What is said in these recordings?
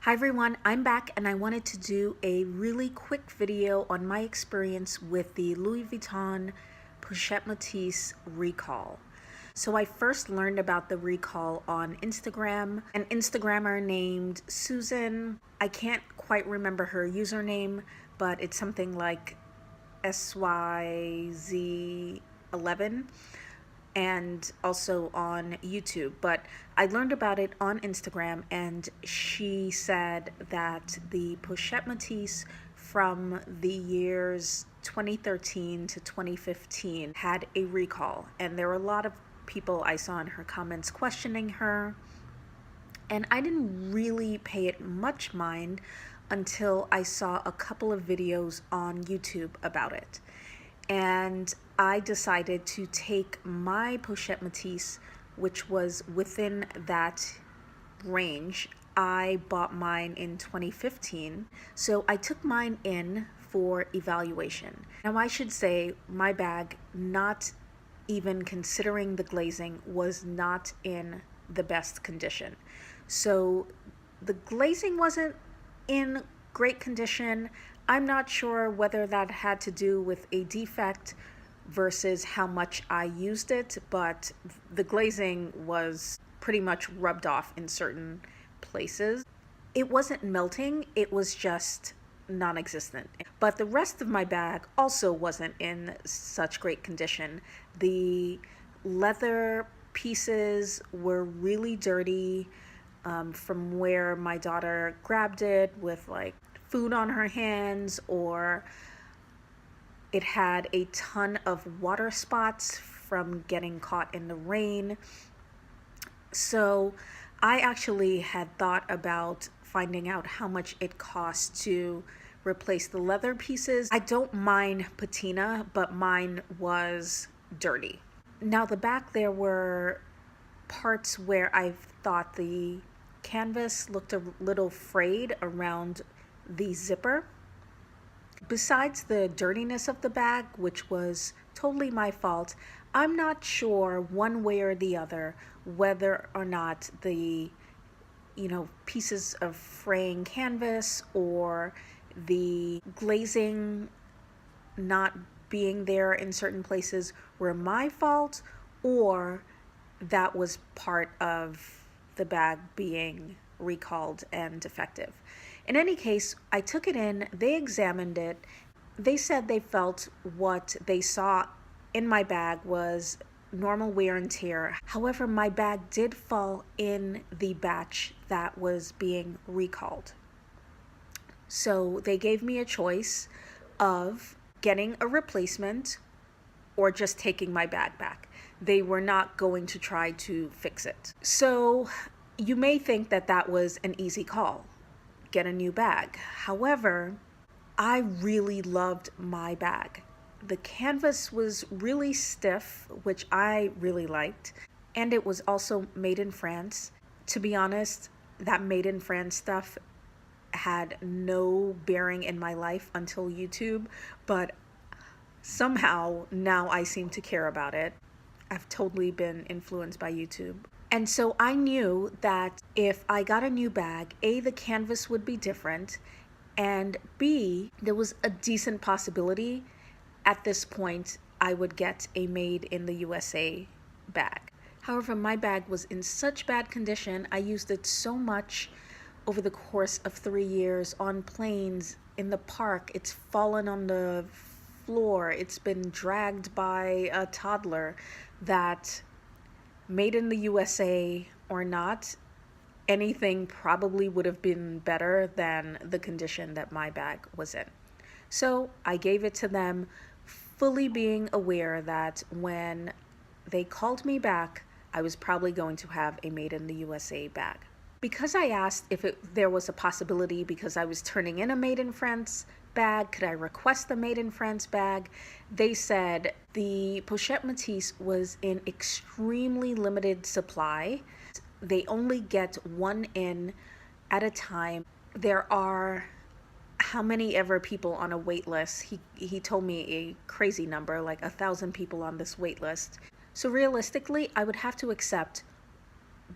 Hi everyone, I'm back and I wanted to do a really quick video on my experience with the Louis Vuitton Pochette Métis Recall. So I first learned about the recall on Instagram. An Instagrammer named Susan, I can't quite remember her username, but it's something like SYZ11. And also on YouTube, but I learned about it on Instagram, and she said that the Pochette Métis from the years 2013 to 2015 had a recall, and there were a lot of people I saw in her comments questioning her, and I didn't really pay it much mind until I saw a couple of videos on YouTube about it. And I decided to take my Pochette Métis, which was within that range. I bought mine in 2015, so I took mine in for evaluation. Now I should say my bag, not even considering the glazing, was not in the best condition. So the glazing wasn't in great condition. I'm not sure whether that had to do with a defect versus how much I used it, but the glazing was pretty much rubbed off in certain places. It wasn't melting, it was just non-existent. But the rest of my bag also wasn't in such great condition. The leather pieces were really dirty from where my daughter grabbed it with like food on her hands, or it had a ton of water spots from getting caught in the rain. So I actually had thought about finding out how much it cost to replace the leather pieces. I don't mind patina, but mine was dirty. Now the back, there were parts where I thought the canvas looked a little frayed around the zipper. Besides the dirtiness of the bag, which was totally my fault, I'm not sure one way or the other whether or not the pieces of fraying canvas or the glazing not being there in certain places were my fault, or that was part of the bag being recalled and defective. In any case, I took it in, they examined it, they said they felt what they saw in my bag was normal wear and tear. However, my bag did fall in the batch that was being recalled. So they gave me a choice of getting a replacement or just taking my bag back. They were not going to try to fix it. So you may think that that was an easy call. Get a new bag. However, I really loved my bag. The canvas was really stiff, which I really liked, and it was also made in France. To be honest, that made in France stuff had no bearing in my life until YouTube, but somehow now I seem to care about it. I've totally been influenced by YouTube. And so I knew that if I got a new bag, A, the canvas would be different, and B, there was a decent possibility at this point I would get a made in the USA bag. However, my bag was in such bad condition. I used it so much over the course of 3 years on planes, in the park. It's fallen on the floor. It's been dragged by a toddler, that made in the USA or not, anything probably would have been better than the condition that my bag was in. So I gave it to them, fully being aware that when they called me back, I was probably going to have a made in the USA bag. Because I asked if there was a possibility, because I was turning in a made in France bag, could I request the made in France bag? They said the Pochette Métis was in extremely limited supply. They only get one in at a time. There are how many ever people on a wait list. He told me a crazy number, like 1,000 people on this wait list. So realistically, I would have to accept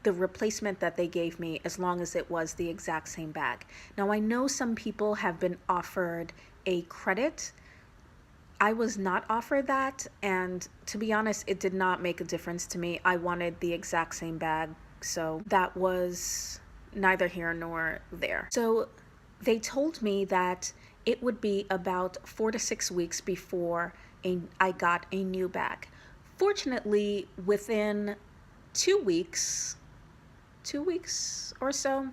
the replacement that they gave me as long as it was the exact same bag. Now, I know some people have been offered a credit. I was not offered that, and to be honest, it did not make a difference to me. I wanted the exact same bag, so that was neither here nor there. So they told me that it would be about 4 to 6 weeks before I got a new bag. Fortunately, within 2 weeks or so,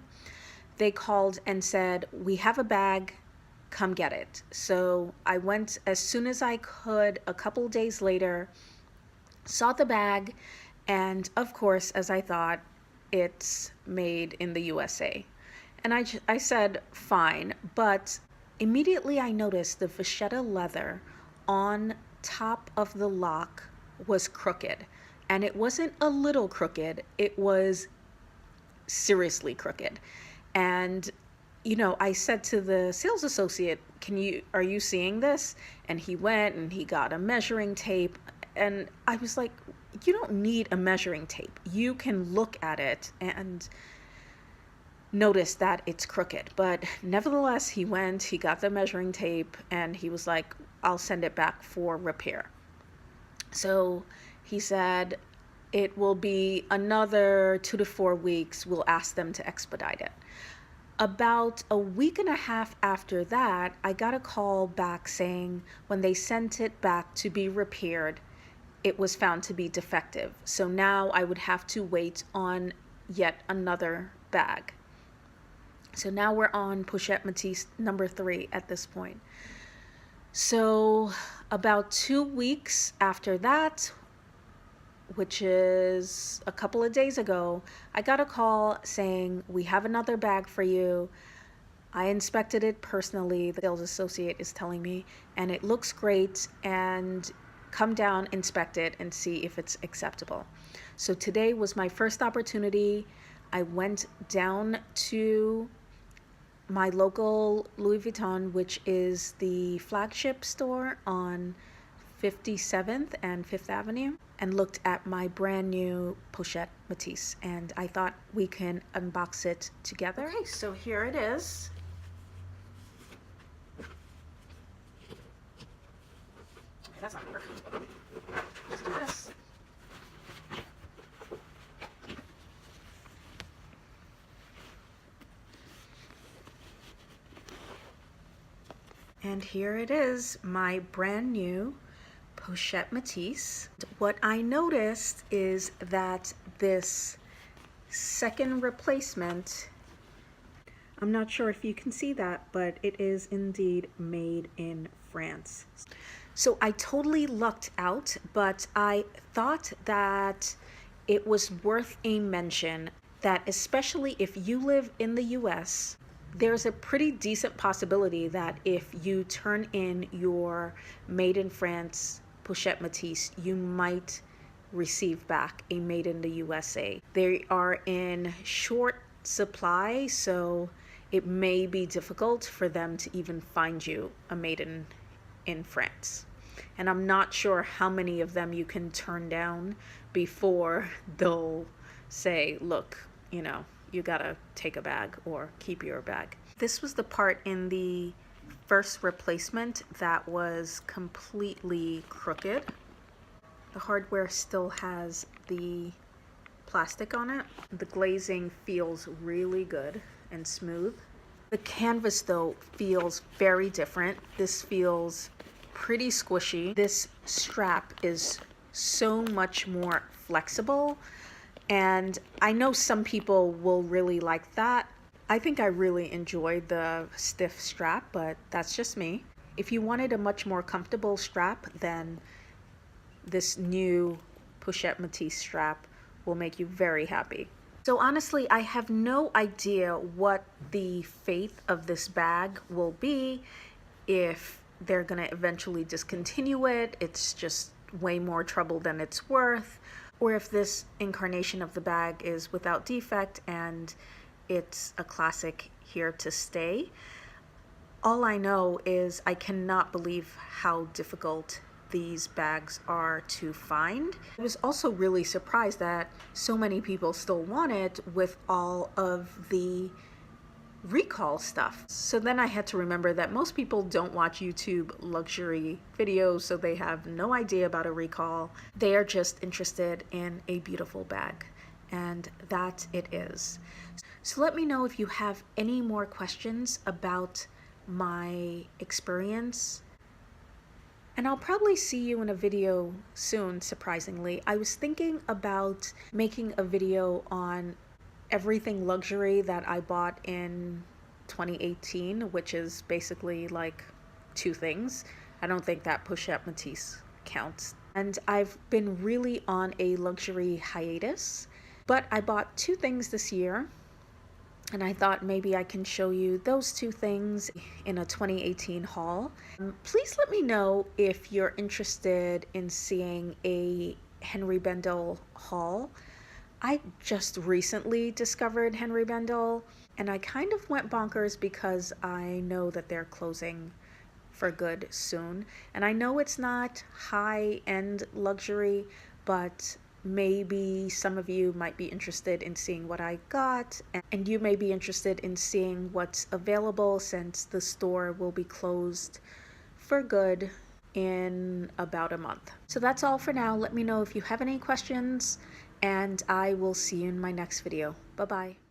they called and said, "We have a bag, come get it." So I went as soon as I could. A couple days later, saw the bag, and of course, as I thought, it's made in the USA. And I said, fine, but immediately I noticed the vachetta leather on top of the lock was crooked. And it wasn't a little crooked, it was seriously crooked. And I said to the sales associate, are you seeing this? And he went and he got a measuring tape. And I was like, you don't need a measuring tape. You can look at it and notice that it's crooked. But nevertheless, he got the measuring tape, and he was like, I'll send it back for repair. So he said, it will be another 2 to 4 weeks. We'll ask them to expedite it. About a week and a half after that, I got a call back saying when they sent it back to be repaired, it was found to be defective. So now I would have to wait on yet another bag. So now we're on Pochette Métis number 3 at this point. So about 2 weeks after that, which is a couple of days ago, I got a call saying, we have another bag for you. I inspected it personally, the sales associate is telling me, and it looks great, and come down, inspect it, and see if it's acceptable. So today was my first opportunity. I went down to my local Louis Vuitton, which is the flagship store on 57th and 5th Avenue, and looked at my brand new Pochette Métis, and I thought we can unbox it together. Okay, so here it is. That's not working. Let's do this. And here it is, my brand new Pochette Métis. What I noticed is that this second replacement, I'm not sure if you can see that, but it is indeed made in France. So I totally lucked out, but I thought that it was worth a mention that especially if you live in the US, there's a pretty decent possibility that if you turn in your made in France Pochette Métis, you might receive back a made in the USA. They are in short supply, so it may be difficult for them to even find you a made in France. And I'm not sure how many of them you can turn down before they'll say, look, you gotta take a bag or keep your bag. This was the part in the first replacement that was completely crooked. The hardware still has the plastic on it. The glazing feels really good and smooth. The canvas though feels very different. This feels pretty squishy. This strap is so much more flexible, and I know some people will really like that. I think I really enjoyed the stiff strap, but that's just me. If you wanted a much more comfortable strap, then this new Pochette Métis strap will make you very happy. So honestly, I have no idea what the fate of this bag will be. If they're gonna eventually discontinue it, it's just way more trouble than it's worth, or if this incarnation of the bag is without defect and it's a classic here to stay. All I know is I cannot believe how difficult these bags are to find. I was also really surprised that so many people still want it with all of the recall stuff. So then I had to remember that most people don't watch YouTube luxury videos, so they have no idea about a recall. They are just interested in a beautiful bag, and that it is. So let me know if you have any more questions about my experience. And I'll probably see you in a video soon, surprisingly. I was thinking about making a video on everything luxury that I bought in 2018, which is basically like 2 things. I don't think that Pochette Métis counts. And I've been really on a luxury hiatus, but I bought 2 things this year. And I thought maybe I can show you those 2 things in a 2018 haul. Please let me know if you're interested in seeing a Henry Bendel haul. I just recently discovered Henry Bendel, and I kind of went bonkers because I know that they're closing for good soon. And I know it's not high-end luxury, but maybe some of you might be interested in seeing what I got, and you may be interested in seeing what's available since the store will be closed for good in about a month. So that's all for now. Let me know if you have any questions, and I will see you in my next video. Bye-bye.